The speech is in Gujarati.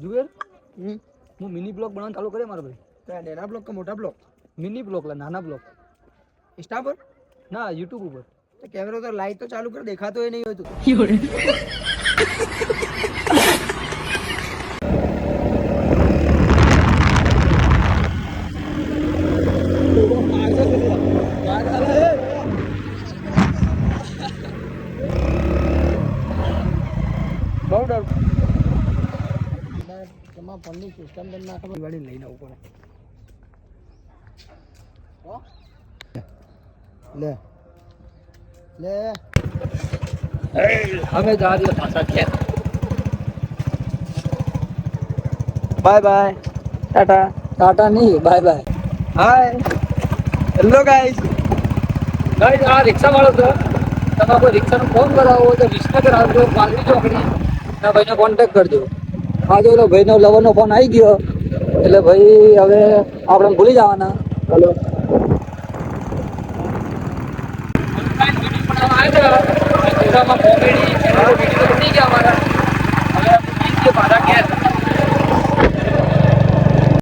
જુવેર હું મિની બ્લોગ બનાવવાનું ચાલુ કરે મારો ભાઈ. નાના બ્લોક કે મોટા બ્લોક? મિની બ્લોગ લા નાના બ્લોગ. ઇન્સ્ટા પર? ના યુટ્યુબ ઉપર. તો કેમેરો તો લાઈટ તો ચાલુ કર, દેખાતો એ નહીં હોય તો. બહુ ડર. તમારા ફોનની સિસ્ટમ તમને ના ખબર ગાડી લઈને આવવું પડે. લે અમે જા રહી પાછા ખેત. Bye bye, Tata. ટાટા નહીં, બાય બાય. હાય, હેલો ગાઈસ. ગાઈસ આ રિક્ષા વાળો છે. તમારે કોઈ રિક્ષાનો ફોન કરાવવો હોય તો વિસનગર આવજો, પાલવી ચોકડી ના ભાઈને કોન્ટેક્ટ કરજો. આજે ઓલો ભાઈનો લવરનો ફોન આવી ગયો એટલે ભાઈ હવે આપણે ભૂલી જવાના. હલો કોમેડી વિડીયો બની ગયા અમારા.